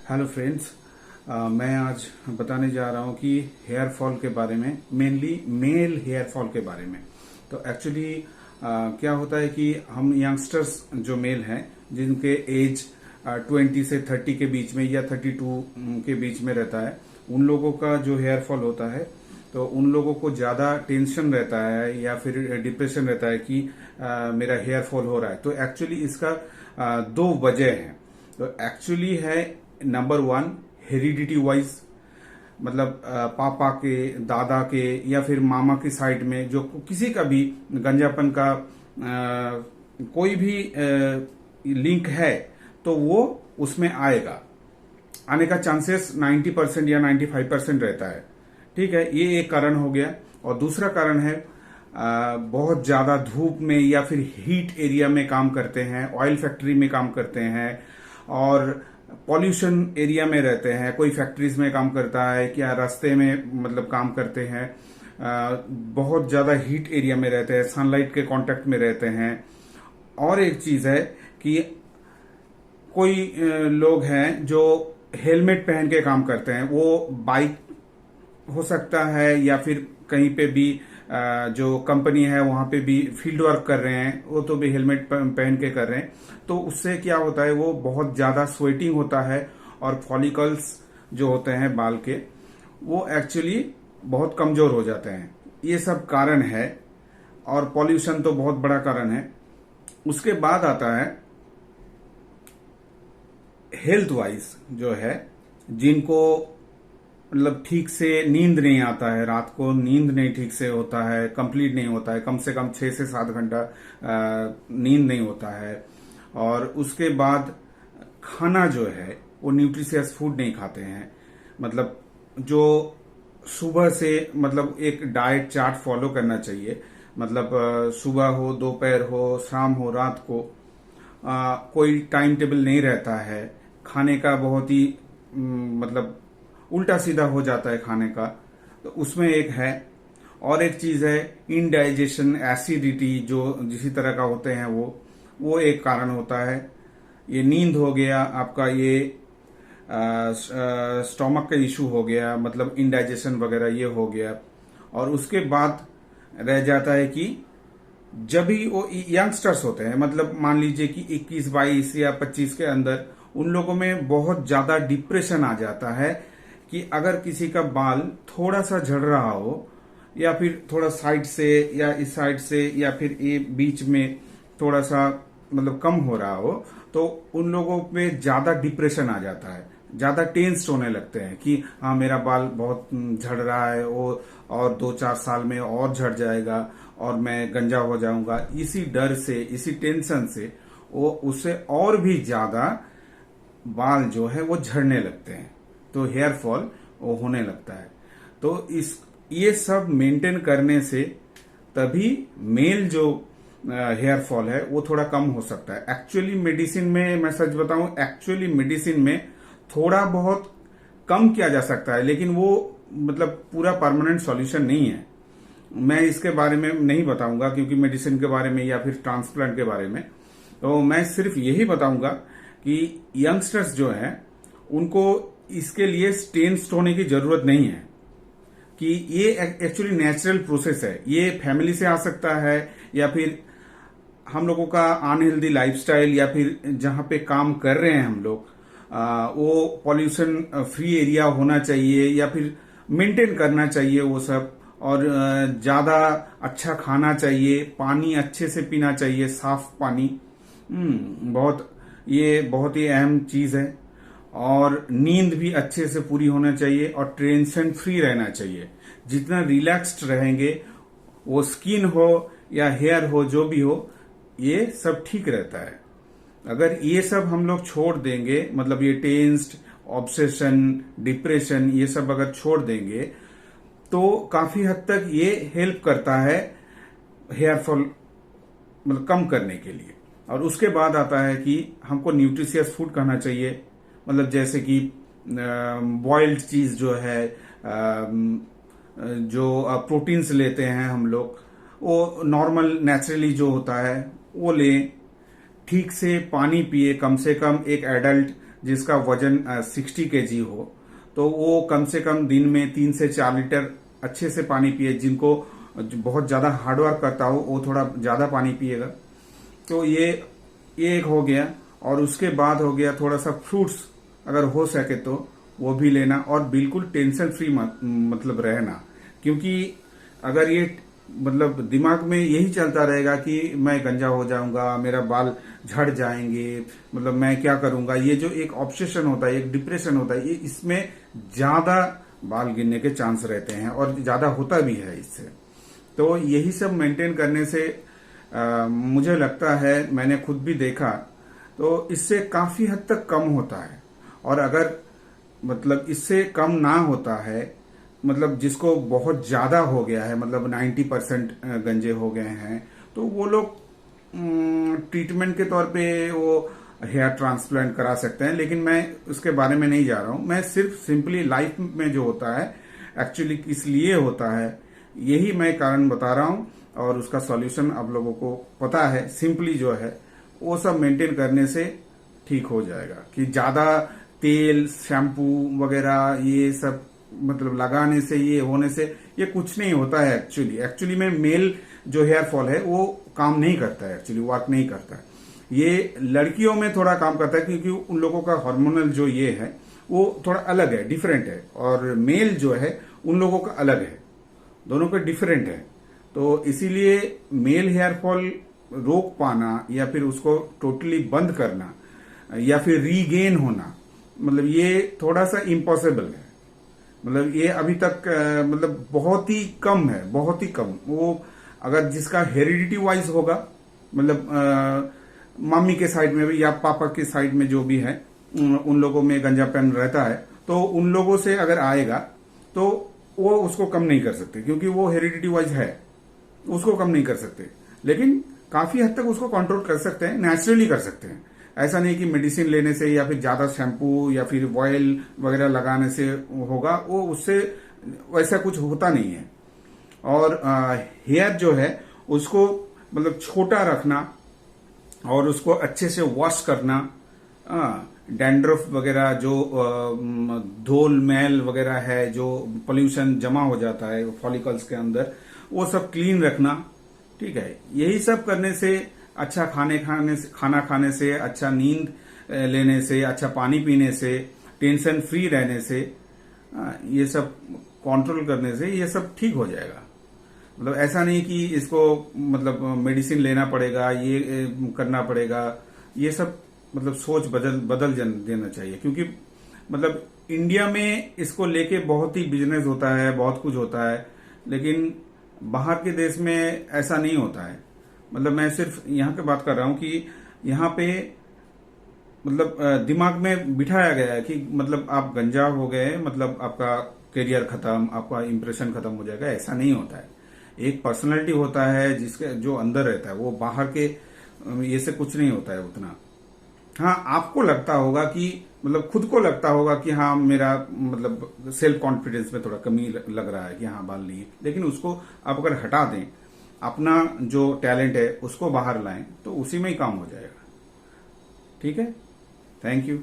Hello friends. मैं आज बताने जा रहा हूँ कि हेयर फॉल के बारे में, मेनली मेल हेयर फॉल के बारे में। तो एक्चुअली क्या होता है कि हम यंगस्टर्स जो मेल हैं जिनके एज 20 से 30 के बीच में या 32 के बीच में रहता है, उन लोगों का जो हेयर फॉल होता है तो उन लोगों को ज़्यादा टेंशन रहता है या फिर डिप्रेशन रहता है कि मेरा हेयर फॉल हो रहा है। तो एक्चुअली इसका दो वजह हैं। तो एक्चुअली है नंबर वन, हेरिडिटी वाइज, मतलब पापा के, दादा के या फिर मामा की साइड में जो किसी का भी गंजापन का कोई भी लिंक है तो वो उसमें आएगा। आने का चांसेस 90% या 95% रहता है। ठीक है, ये एक कारण हो गया। और दूसरा कारण है बहुत ज्यादा धूप में या फिर हीट एरिया में काम करते हैं, ऑयल फैक्ट्री में काम करते हैं और पॉल्यूशन एरिया में रहते हैं, कोई फैक्ट्रीज में काम करता है क्या रास्ते में मतलब काम करते हैं, बहुत ज्यादा हीट एरिया में रहते हैं, सनलाइट के कांटेक्ट में रहते हैं। और एक चीज है कि कोई लोग हैं जो हेलमेट पहन के काम करते हैं, वो बाइक हो सकता है या फिर कहीं पे भी जो कंपनी है वहां पे भी फील्ड वर्क कर रहे हैं, वो तो भी हेलमेट पहन के कर रहे हैं। तो उससे क्या होता है, वो बहुत ज्यादा स्वेटिंग होता है और फॉलिकल्स जो होते हैं बाल के, वो एक्चुअली बहुत कमजोर हो जाते हैं। ये सब कारण है और पॉल्यूशन तो बहुत बड़ा कारण है। उसके बाद आता है हेल्थ वाइज जो है, जिनको मतलब ठीक से नींद नहीं आता है, रात को नींद नहीं ठीक से होता है, कंप्लीट नहीं होता है, कम से कम 6 से 7 घंटा नींद नहीं होता है। और उसके बाद खाना जो है वो न्यूट्रिशियस फूड नहीं खाते हैं, मतलब जो सुबह से मतलब एक डाइट चार्ट फॉलो करना चाहिए। मतलब सुबह हो, दोपहर हो, शाम हो, रात को कोई टाइम टेबल नहीं रहता है खाने का, बहुत ही मतलब उल्टा सीधा हो जाता है खाने का। तो उसमें एक है। और एक चीज है इनडाइजेशन, एसिडिटी जो जिसी तरह का होते हैं वो एक कारण होता है। ये नींद हो गया आपका, ये स्टोमक का इशू हो गया, मतलब इनडाइजेशन वगैरह ये हो गया। और उसके बाद रह जाता है कि जब भी वो यंगस्टर्स होते हैं, मतलब मान लीजिए कि 21, 22 या 25 के अंदर, उन लोगों में बहुत ज्यादा डिप्रेशन आ जाता है कि अगर किसी का बाल थोड़ा सा झड़ रहा हो या फिर थोड़ा साइड से या इस साइड से या फिर ये बीच में थोड़ा सा मतलब कम हो रहा हो, तो उन लोगों पे ज्यादा डिप्रेशन आ जाता है, ज्यादा टेंस्ड होने लगते हैं कि हाँ मेरा बाल बहुत झड़ रहा है, वो और 2-4 साल में और झड़ जाएगा और मैं गंजा हो जाऊंगा। इसी डर से, इसी टेंशन से वो उससे और भी ज्यादा बाल जो है वो झड़ने लगते हैं, तो हेयर फॉल वो होने लगता है। तो ये सब मेंटेन करने से तभी मेल जो हेयर फॉल है वो थोड़ा कम हो सकता है। एक्चुअली मेडिसिन में, मैं सच बताऊं, एक्चुअली मेडिसिन में थोड़ा बहुत कम किया जा सकता है, लेकिन वो मतलब पूरा परमानेंट सॉल्यूशन नहीं है। मैं इसके बारे में नहीं बताऊंगा क्योंकि मेडिसिन के बारे में या फिर ट्रांसप्लांट के बारे में। तो मैं सिर्फ यही बताऊंगा कि यंगस्टर्स जो हैं उनको इसके लिए टेंस्ड होने की जरूरत नहीं है, कि ये एक्चुअली नेचुरल प्रोसेस है। ये फैमिली से आ सकता है या फिर हम लोगों का अनहेल्दी लाइफस्टाइल या फिर जहां पे काम कर रहे हैं हम लोग, वो पॉल्यूशन फ्री एरिया होना चाहिए या फिर मेंटेन करना चाहिए वो सब। और ज्यादा अच्छा खाना चाहिए, पानी अच्छे से पीना चाहिए, साफ पानी। ये बहुत ही अहम चीज है। और नींद भी अच्छे से पूरी होना चाहिए और टेंशन फ्री रहना चाहिए। जितना रिलैक्स्ड रहेंगे, वो स्किन हो या हेयर हो, जो भी हो, ये सब ठीक रहता है। अगर ये सब हम लोग छोड़ देंगे, मतलब ये टेंस्ड, ऑब्सेशन, डिप्रेशन, ये सब अगर छोड़ देंगे तो काफी हद तक ये हेल्प करता है हेयर फॉल मतलब कम करने के लिए। और उसके बाद आता है कि हमको न्यूट्रिशियस फूड खाना चाहिए, मतलब जैसे कि बॉइल्ड चीज जो है, जो प्रोटीन्स लेते हैं हम लोग, वो नॉर्मल नेचुरली जो होता है वो लें। ठीक से पानी पिए, कम से कम एक एडल्ट जिसका वजन 60 kg हो, तो वो कम से कम दिन में 3 से 4 लीटर अच्छे से पानी पिए। जिनको बहुत ज्यादा हार्डवर्क करता हो वो थोड़ा ज्यादा पानी पिएगा। तो ये एक हो गया। और उसके बाद हो गया थोड़ा सा फ्रूट्स अगर हो सके तो वो भी लेना, और बिल्कुल टेंशन फ्री मतलब रहना। क्योंकि अगर ये मतलब दिमाग में यही चलता रहेगा कि मैं गंजा हो जाऊंगा, मेरा बाल झड़ जाएंगे, मतलब मैं क्या करूंगा, ये जो एक ऑब्सेशन होता है, एक डिप्रेशन होता है, ये इसमें ज्यादा बाल गिरने के चांस रहते हैं और ज्यादा होता भी है इससे। तो यही सब मेंटेन करने से मुझे लगता है, मैंने खुद भी देखा, तो इससे काफी हद तक कम होता है। और अगर मतलब इससे कम ना होता है, मतलब जिसको बहुत ज्यादा हो गया है, मतलब 90% गंजे हो गए हैं, तो वो लोग ट्रीटमेंट के तौर पे वो हेयर ट्रांसप्लांट करा सकते हैं। लेकिन मैं उसके बारे में नहीं जा रहा हूं। मैं सिर्फ सिंपली लाइफ में जो होता है एक्चुअली किस लिए होता है, यही मैं कारण बता रहा हूं। और उसका सॉल्यूशन आप लोगों को पता है। सिंपली जो है वो सब मेंटेन करने से ठीक हो जाएगा। कि ज्यादा तेल, शैम्पू वगैरह ये सब मतलब लगाने से, ये होने से ये कुछ नहीं होता है। एक्चुअली में मेल जो हेयर फॉल है वो काम नहीं करता है, एक्चुअली वर्क नहीं करता है। ये लड़कियों में थोड़ा काम करता है, क्योंकि उन लोगों का हार्मोनल जो ये है वो थोड़ा अलग है, डिफरेंट है। और मेल जो है उन लोगों का अलग है, दोनों का डिफरेंट है। तो इसीलिए मेल हेयर फॉल रोक पाना या फिर उसको टोटली बंद करना या फिर रीगेन होना, मतलब ये थोड़ा सा इम्पॉसिबल है। मतलब ये अभी तक मतलब बहुत ही कम है, बहुत ही कम। वो अगर जिसका हेरिडिटी वाइज होगा, मतलब मम्मी के साइड में भी या पापा के साइड में जो भी है, उन लोगों में गंजापन रहता है, तो उन लोगों से अगर आएगा तो वो उसको कम नहीं कर सकते, क्योंकि वो हेरिडिटी वाइज है, उसको कम नहीं कर सकते। लेकिन काफी हद तक उसको कंट्रोल कर सकते हैं, नेचुरली कर सकते हैं। ऐसा नहीं कि मेडिसिन लेने से या फिर ज्यादा शैम्पू या फिर ऑयल वगैरह लगाने से होगा, वो उससे वैसा कुछ होता नहीं है। और हेयर जो है उसको मतलब छोटा रखना और उसको अच्छे से वॉश करना, डैंड्रफ वगैरह जो धूल मैल वगैरह है, जो पोल्यूशन जमा हो जाता है फॉलिकल्स के अंदर, वो सब क्लीन रखना। ठीक है, यही सब करने से, अच्छा खाना खाने से, अच्छा नींद लेने से, अच्छा पानी पीने से, टेंशन फ्री रहने से, ये सब कंट्रोल करने से ये सब ठीक हो जाएगा। मतलब ऐसा नहीं कि इसको मतलब मेडिसिन लेना पड़ेगा, ये करना पड़ेगा, ये सब मतलब सोच बदल देना चाहिए। क्योंकि मतलब इंडिया में इसको लेके बहुत ही बिजनेस होता है, बहुत कुछ होता है, लेकिन बाहर के देश में ऐसा नहीं होता है। मतलब मैं सिर्फ यहाँ की बात कर रहा हूँ कि यहाँ पे मतलब दिमाग में बिठाया गया है कि मतलब आप गंजा हो गए मतलब आपका करियर खत्म, आपका इंप्रेशन खत्म हो जाएगा। ऐसा नहीं होता है। एक पर्सनैलिटी होता है जिसके जो अंदर रहता है, वो बाहर के ये से कुछ नहीं होता है उतना। हाँ, आपको लगता होगा कि मतलब खुद को लगता होगा कि हाँ मेरा मतलब सेल्फ कॉन्फिडेंस में थोड़ा कमी लग रहा है कि हाँ बाल नहीं है, लेकिन उसको आप अगर हटा दें, अपना जो टैलेंट है उसको बाहर लाएं, तो उसी में ही काम हो जाएगा। ठीक है, थैंक यू।